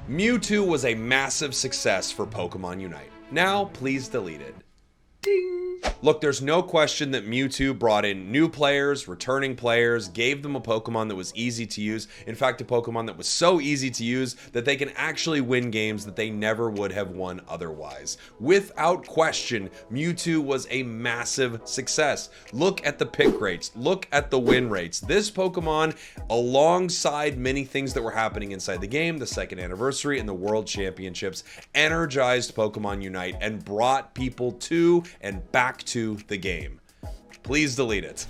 Mewtwo was a massive success for Pokemon Unite. Now, please delete it. Ding! Look, there's no question that Mewtwo brought in new players, returning players, gave them a Pokemon that was easy to use. In fact, a Pokemon that was so easy to use that they can actually win games that they never would have won otherwise. Without question, Mewtwo was a massive success. Look at the pick rates. Look at the win rates. This Pokemon, alongside many things that were happening inside the game, the second anniversary and the World Championships, energized Pokemon Unite and brought people to and back to the game. Please delete it.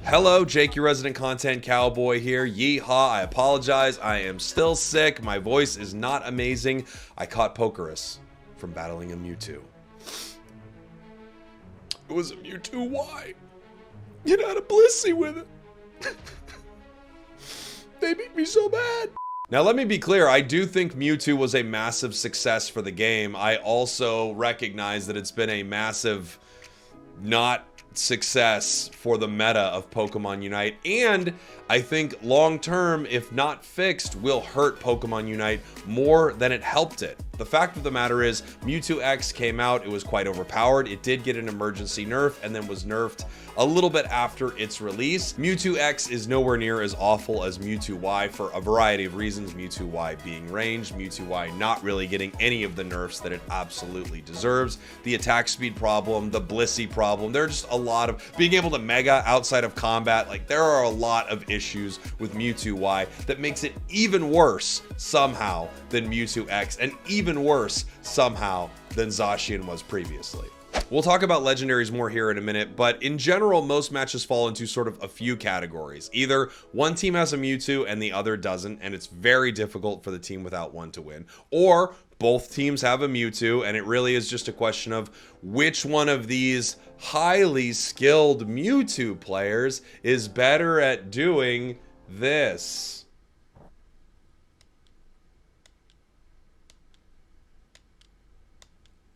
Hello, Jake, your resident content cowboy here. Yeehaw, I apologize. I am still sick. My voice is not amazing. I caught Pokerus from battling a Mewtwo. It was a Mewtwo Y. It had a Blissey with it. They beat me so bad. Now, let me be clear. I do think Mewtwo was a massive success for the game. I also recognize that it's been a massive not success for the meta of Pokemon Unite, and I think long term, if not fixed, will hurt Pokemon Unite more than it helped it. The fact of the matter is, Mewtwo X came out, it was quite overpowered, it did get an emergency nerf, and then was nerfed a little bit after its release. Mewtwo X is nowhere near as awful as Mewtwo Y for a variety of reasons, Mewtwo Y being ranged, Mewtwo Y not really getting any of the nerfs that it absolutely deserves, the attack speed problem, the Blissey problem, there are just a lot of being able to mega outside of combat. Like, there are a lot of issues with Mewtwo Y that makes it even worse somehow than Mewtwo X, and even worse somehow than Zacian was previously. We'll talk about legendaries more here in a minute, but in general, most matches fall into sort of a few categories. Either one team has a Mewtwo and the other doesn't, and it's very difficult for the team without one to win, or both teams have a Mewtwo, and it really is just a question of which one of these highly skilled Mewtwo players is better at doing this.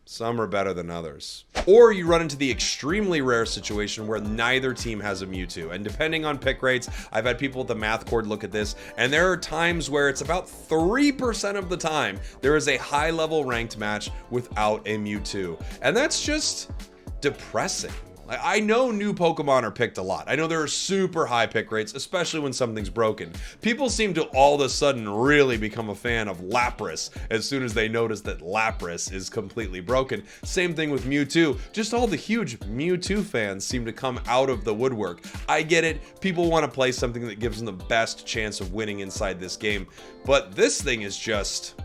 Some are better than others. Or you run into the extremely rare situation where neither team has a Mewtwo. And depending on pick rates, I've had people with the math cord look at this, and there are times where it's about 3% of the time there is a high level ranked match without a Mewtwo. And that's just depressing. I know new Pokemon are picked a lot. I know there are super high pick rates, especially when something's broken. People seem to all of a sudden really become a fan of Lapras as soon as they notice that Lapras is completely broken. Same thing with Mewtwo. Just all the huge Mewtwo fans seem to come out of the woodwork. I get it. People want to play something that gives them the best chance of winning inside this game. But this thing is just,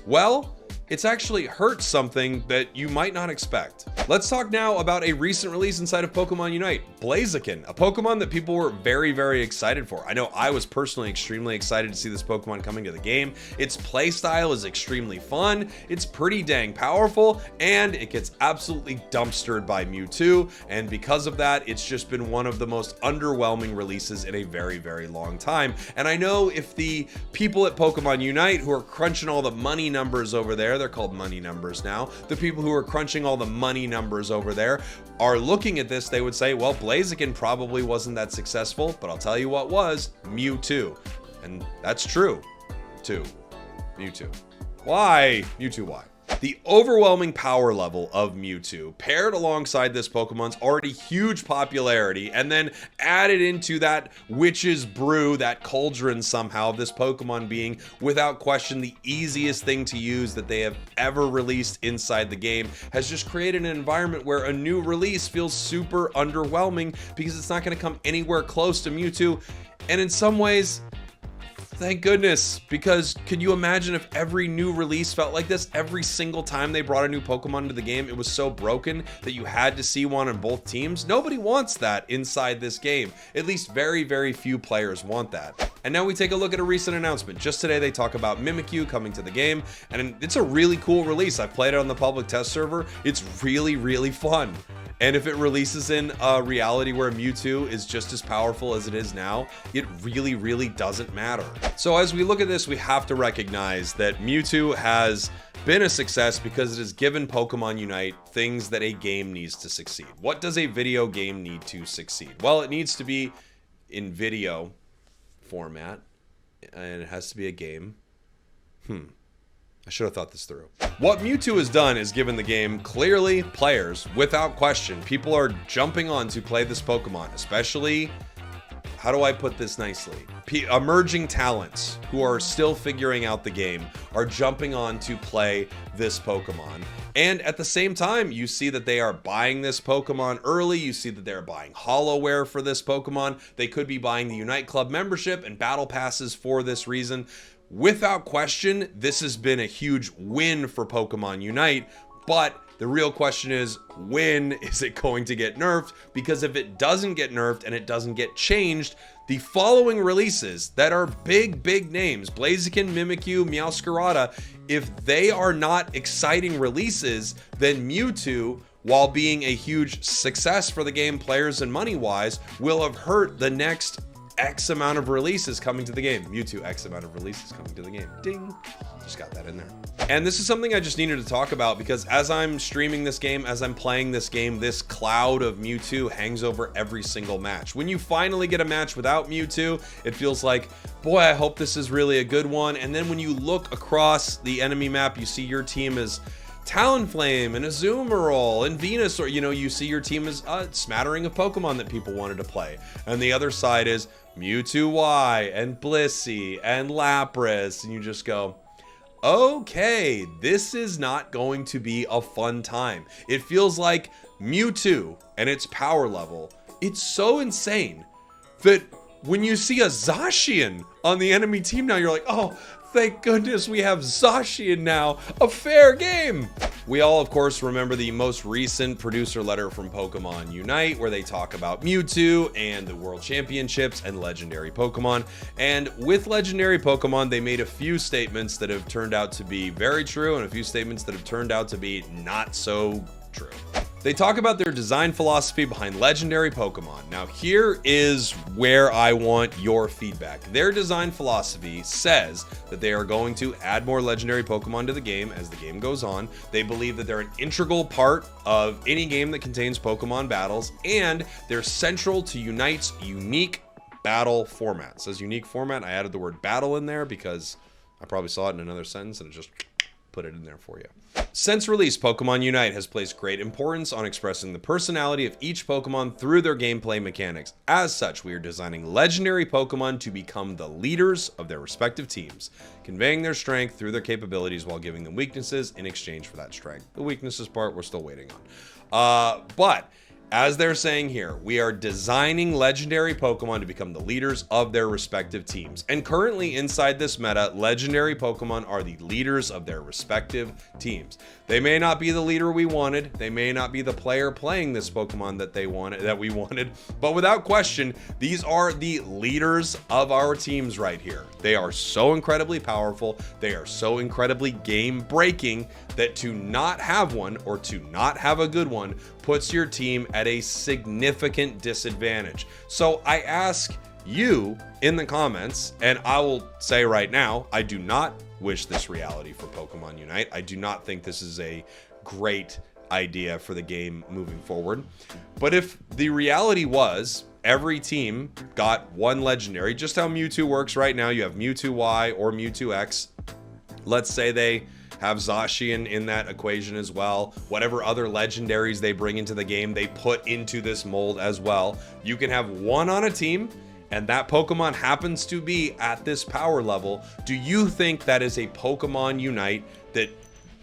well, it's actually hurt something that you might not expect. Let's talk now about a recent release inside of Pokemon Unite, Blaziken, a Pokemon that people were very, very excited for. I know I was personally extremely excited to see this Pokemon coming to the game. Its playstyle is extremely fun, it's pretty dang powerful, and it gets absolutely dumpstered by Mewtwo, and because of that, it's just been one of the most underwhelming releases in a very, very long time. And I know if the people at Pokemon Unite who are crunching all the money numbers over there, they're called money numbers now, the people who are crunching all the money numbers over there are looking at this, they would say, well, Blaziken probably wasn't that successful, but I'll tell you what was, Mewtwo. And that's true, too. Mewtwo. Why? Mewtwo, why? The overwhelming power level of Mewtwo, paired alongside this Pokemon's already huge popularity, and then added into that witch's brew, that cauldron somehow, this Pokemon being, without question, the easiest thing to use that they have ever released inside the game, has just created an environment where a new release feels super underwhelming because it's not going to come anywhere close to Mewtwo, and in some ways, thank goodness, because could you imagine if every new release felt like this? Every single time they brought a new Pokemon to the game, it was so broken that you had to see one on both teams. Nobody wants that inside this game. At least very, very few players want that. And now we take a look at a recent announcement. Just today they talk about Mimikyu coming to the game, and it's a really cool release. I've played it on the public test server. It's really, really fun. And if it releases in a reality where Mewtwo is just as powerful as it is now, it really, really doesn't matter. So as we look at this, we have to recognize that Mewtwo has been a success because it has given Pokemon Unite things that a game needs to succeed. What does a video game need to succeed? Well, it needs to be in video format, and it has to be a game. I should have thought this through. What Mewtwo has done is given the game clearly players, without question. People are jumping on to play this Pokemon, especially, how do I put this nicely? Emerging talents who are still figuring out the game are jumping on to play this Pokemon. And at the same time, you see that they are buying this Pokemon early. You see that they're buying Hollowware for this Pokemon. They could be buying the Unite Club membership and battle passes for this reason. Without question, this has been a huge win for Pokemon Unite, but the real question is, when is it going to get nerfed? Because if it doesn't get nerfed and it doesn't get changed, the following releases that are big names, Blaziken, Mimikyu, Meowscarada, if they are not exciting releases, then Mewtwo, while being a huge success for the game players and money-wise, will have hurt the next X amount of releases coming to the game. Mewtwo X amount of releases coming to the game. Ding. Just got that in there. And this is something I just needed to talk about because as I'm streaming this game, as I'm playing this game, this cloud of Mewtwo hangs over every single match. When you finally get a match without Mewtwo, it feels like, boy, I hope this is really a good one. And then when you look across the enemy map, you see your team is Talonflame and Azumarill and Venus, or you see your team is a smattering of Pokemon that people wanted to play. And the other side is Mewtwo Y and Blissey and Lapras, and you just go, okay, this is not going to be a fun time. It feels like Mewtwo and its power level, it's so insane that when you see a Zacian on the enemy team now, you're like, oh, thank goodness we have Zacian now. A fair game. We all, of course, remember the most recent producer letter from Pokemon Unite where they talk about Mewtwo and the World Championships and legendary Pokemon. And with legendary Pokemon, they made a few statements that have turned out to be very true and a few statements that have turned out to be not so true. They talk about their design philosophy behind legendary Pokemon. Now here is where I want your feedback. Their design philosophy says that they are going to add more legendary Pokemon to the game as the game goes on. They believe that they're an integral part of any game that contains Pokemon battles, and they're central to Unite's unique battle format. It says unique format. I added the word battle in there because I probably saw it in another sentence and it just put it in there for you. Since release, Pokemon Unite has placed great importance on expressing the personality of each Pokemon through their gameplay mechanics. As such, we are designing legendary Pokemon to become the leaders of their respective teams, conveying their strength through their capabilities while giving them weaknesses in exchange for that strength. The weaknesses part we're still waiting on. But as they're saying here, we are designing legendary Pokemon to become the leaders of their respective teams. And currently inside this meta, legendary Pokemon are the leaders of their respective teams. They may not be the leader we wanted. They may not be the player playing this Pokemon that we wanted, but without question, these are the leaders of our teams right here. They are so incredibly powerful. They are so incredibly game breaking that to not have one or to not have a good one puts your team at a significant disadvantage. So I ask you in the comments, and I will say right now, I do not wish this reality for Pokemon Unite. I do not think this is a great idea for the game moving forward. But if the reality was every team got one legendary, just how Mewtwo works right now, you have Mewtwo Y or Mewtwo X. Let's say they have Zacian in that equation as well. Whatever other legendaries they bring into the game, they put into this mold as well. You can have one on a team, and that Pokemon happens to be at this power level. Do you think that is a Pokemon Unite that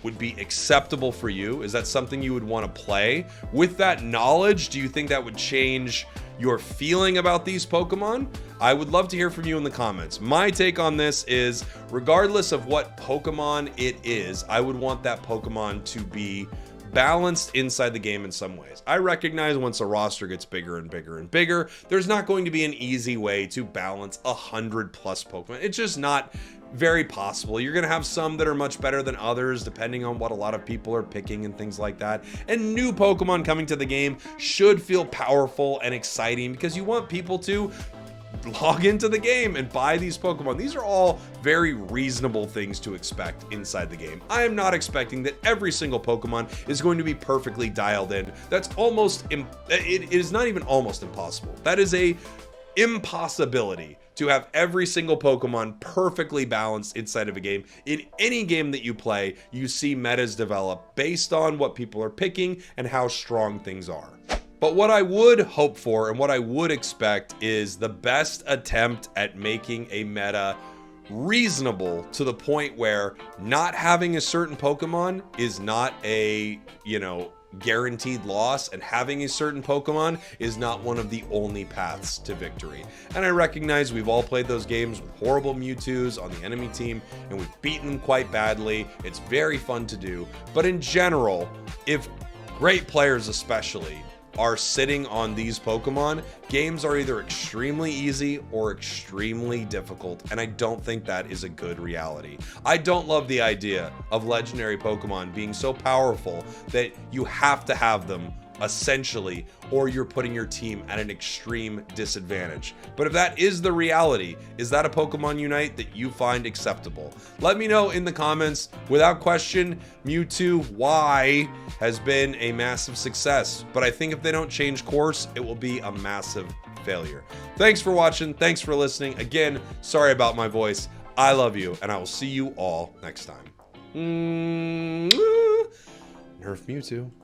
would be acceptable for you? Is that something you would want to play? With that knowledge, do you think that would change your feeling about these Pokemon? I would love to hear from you in the comments. My take on this is, regardless of what Pokemon it is, I would want that Pokemon to be balanced inside the game in some ways. I recognize once a roster gets bigger and bigger and bigger, there's not going to be an easy way to balance 100+ Pokemon. It's just not very possible. You're gonna have some that are much better than others depending on what a lot of people are picking and things like that. And new Pokemon coming to the game should feel powerful and exciting because you want people to log into the game and buy these Pokemon. These are all very reasonable things to expect inside the game. I am not expecting that every single Pokemon is going to be perfectly dialed in. That's it is not even almost impossible. That is a impossibility to have every single Pokemon perfectly balanced inside of a game. In any game that you play, you see metas develop based on what people are picking and how strong things are. But what I would hope for and what I would expect is the best attempt at making a meta reasonable to the point where not having a certain Pokemon is not a, guaranteed loss, and having a certain Pokemon is not one of the only paths to victory. And I recognize we've all played those games with horrible Mewtwo's on the enemy team, and we've beaten them quite badly. It's very fun to do. But in general, if great players especially are sitting on these Pokemon, games are either extremely easy or extremely difficult, and I don't think that is a good reality. I don't love the idea of legendary Pokemon being so powerful that you have to have them essentially, or you're putting your team at an extreme disadvantage. But if that is the reality, is that a Pokemon Unite that you find acceptable? Let me know in the comments. Without question, Mewtwo Y has been a massive success, but I think if they don't change course, it will be a massive failure. Thanks for watching. Thanks for listening. Again, sorry about my voice. I love you, and I will see you all next time. Nerf Mewtwo.